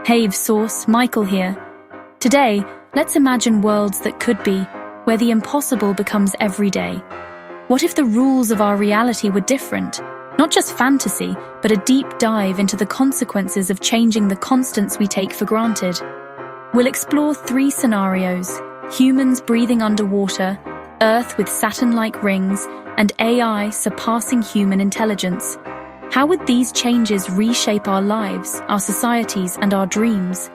Hey Source, Michael here. Today, let's imagine worlds that could be, where the impossible becomes everyday. What if the rules of our reality were different? Not just fantasy, but a deep dive into the consequences of changing the constants we take for granted. We'll explore 3 scenarios: humans breathing underwater, Earth with Saturn-like rings, and AI surpassing human intelligence. How would these changes reshape our lives, our societies, and our dreams?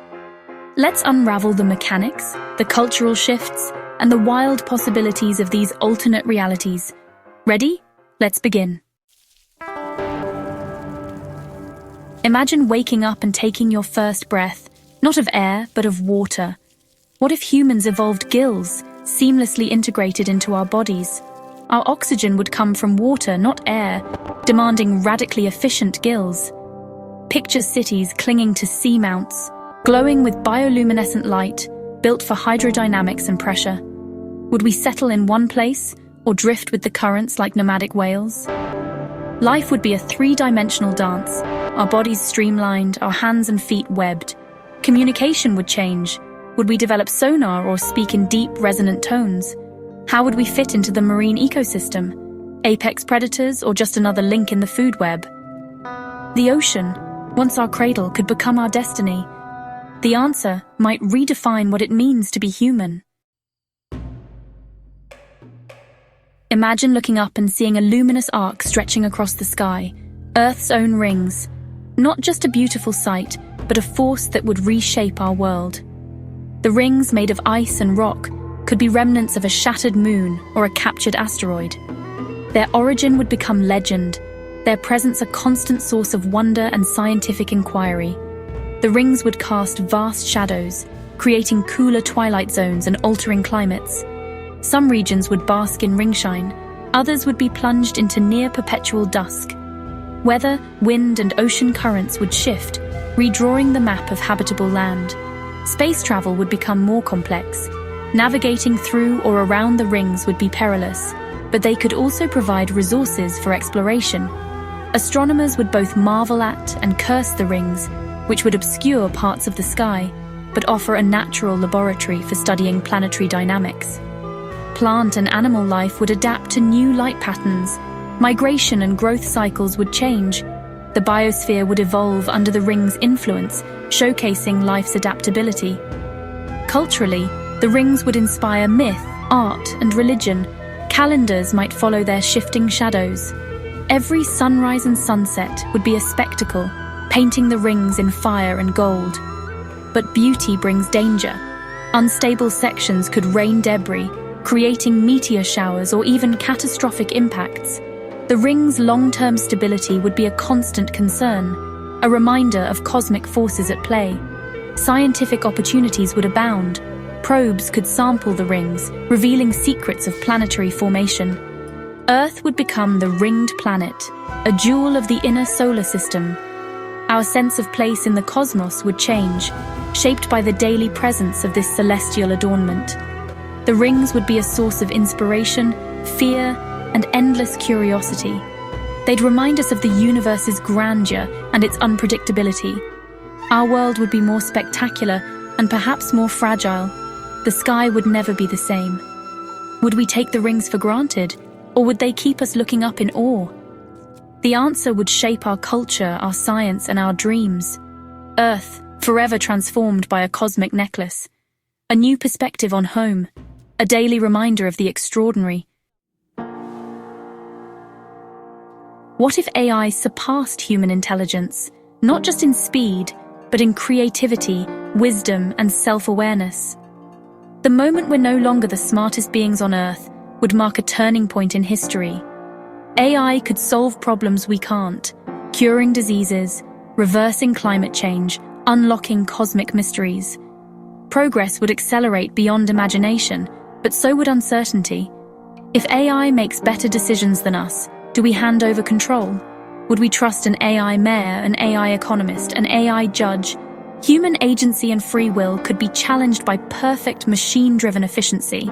Let's unravel the mechanics, the cultural shifts, and the wild possibilities of these alternate realities. Ready? Let's begin. Imagine waking up and taking your first breath, not of air, but of water. What if humans evolved gills, seamlessly integrated into our bodies? Our oxygen would come from water, not air, demanding radically efficient gills. Picture cities clinging to seamounts, glowing with bioluminescent light, built for hydrodynamics and pressure. Would we settle in one place, or drift with the currents like nomadic whales? Life would be a 3-dimensional dance, our bodies streamlined, our hands and feet webbed. Communication would change. Would we develop sonar or speak in deep, resonant tones? How would we fit into the marine ecosystem? Apex predators or just another link in the food web? The ocean, once our cradle, could become our destiny. The answer might redefine what it means to be human. Imagine looking up and seeing a luminous arc stretching across the sky, Earth's own rings. Not just a beautiful sight, but a force that would reshape our world. The rings, made of ice and rock, could be remnants of a shattered moon or a captured asteroid. Their origin would become legend, their presence a constant source of wonder and scientific inquiry. The rings would cast vast shadows, creating cooler twilight zones and altering climates. Some regions would bask in ringshine, others would be plunged into near-perpetual dusk. Weather, wind, and ocean currents would shift, redrawing the map of habitable land. Space travel would become more complex. Navigating through or around the rings would be perilous, but they could also provide resources for exploration. Astronomers would both marvel at and curse the rings, which would obscure parts of the sky, but offer a natural laboratory for studying planetary dynamics. Plant and animal life would adapt to new light patterns. Migration and growth cycles would change. The biosphere would evolve under the rings' influence, showcasing life's adaptability. Culturally, the rings would inspire myth, art, and religion. Calendars might follow their shifting shadows. Every sunrise and sunset would be a spectacle, painting the rings in fire and gold. But beauty brings danger. Unstable sections could rain debris, creating meteor showers or even catastrophic impacts. The rings' long-term stability would be a constant concern, a reminder of cosmic forces at play. Scientific opportunities would abound. Probes could sample the rings, revealing secrets of planetary formation. Earth would become the ringed planet, a jewel of the inner solar system. Our sense of place in the cosmos would change, shaped by the daily presence of this celestial adornment. The rings would be a source of inspiration, fear, and endless curiosity. They'd remind us of the universe's grandeur and its unpredictability. Our world would be more spectacular and perhaps more fragile. The sky would never be the same. Would we take the rings for granted, or would they keep us looking up in awe? The answer would shape our culture, our science, and our dreams. Earth, forever transformed by a cosmic necklace. A new perspective on home, a daily reminder of the extraordinary. What if AI surpassed human intelligence, not just in speed, but in creativity, wisdom, and self-awareness? The moment we're no longer the smartest beings on Earth would mark a turning point in history. AI could solve problems we can't, curing diseases, reversing climate change, unlocking cosmic mysteries. Progress would accelerate beyond imagination, but so would uncertainty. If AI makes better decisions than us, do we hand over control? Would we trust an AI mayor, an AI economist, an AI judge? Human agency and free will could be challenged by perfect machine-driven efficiency.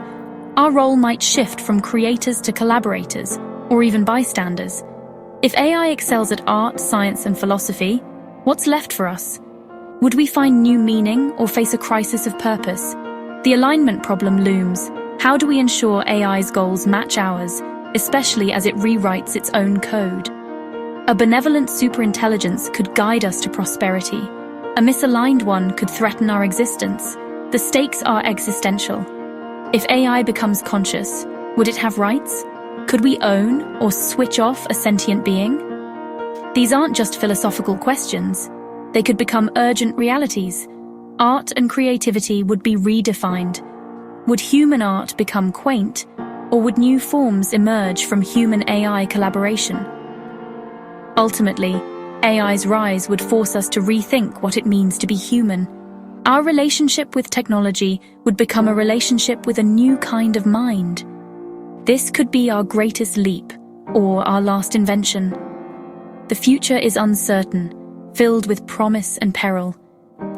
Our role might shift from creators to collaborators, or even bystanders. If AI excels at art, science, and philosophy, what's left for us? Would we find new meaning or face a crisis of purpose? The alignment problem looms. How do we ensure AI's goals match ours, especially as it rewrites its own code? A benevolent superintelligence could guide us to prosperity. A misaligned one could threaten our existence. The stakes are existential. If AI becomes conscious, would it have rights? Could we own or switch off a sentient being? These aren't just philosophical questions. They could become urgent realities. Art and creativity would be redefined. Would human art become quaint, or would new forms emerge from human-AI collaboration? Ultimately, AI's rise would force us to rethink what it means to be human. Our relationship with technology would become a relationship with a new kind of mind. This could be our greatest leap, or our last invention. The future is uncertain, filled with promise and peril.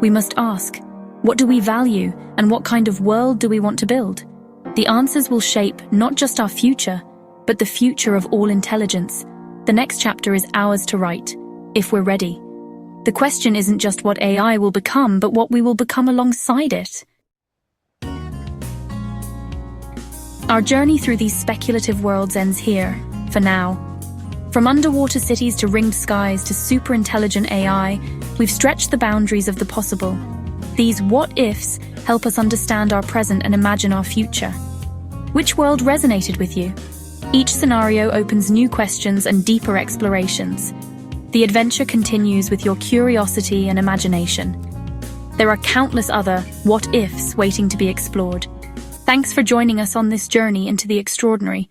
We must ask, what do we value, and what kind of world do we want to build? The answers will shape not just our future, but the future of all intelligence. The next chapter is ours to write, if we're ready. The question isn't just what AI will become, but what we will become alongside it. Our journey through these speculative worlds ends here, for now. From underwater cities to ringed skies to super-intelligent AI, we've stretched the boundaries of the possible. These what-ifs help us understand our present and imagine our future. Which world resonated with you? Each scenario opens new questions and deeper explorations. The adventure continues with your curiosity and imagination. There are countless other what-ifs waiting to be explored. Thanks for joining us on this journey into the extraordinary.